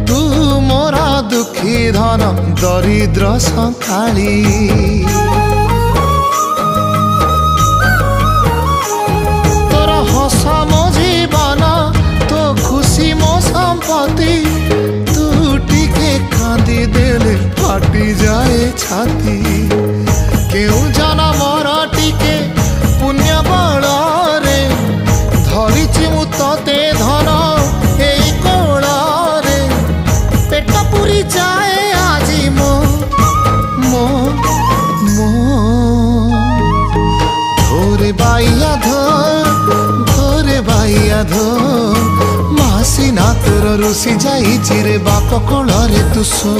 तू मोरा दुखी धन दरिद्र संकाली तोर हस मो जीवन तो खुशी मो संपत्ति तू टिके कांदी देले फाटी जाए छाती केउ जनमर टिके पुण्य बल रे धरिछि मु तते धन एई कोल रे पेट पुरी जाए आजी मो मो मो धोरे बाइया धो मासी ना तोर रुसी जाई चिरे बाप कोल रे तू सो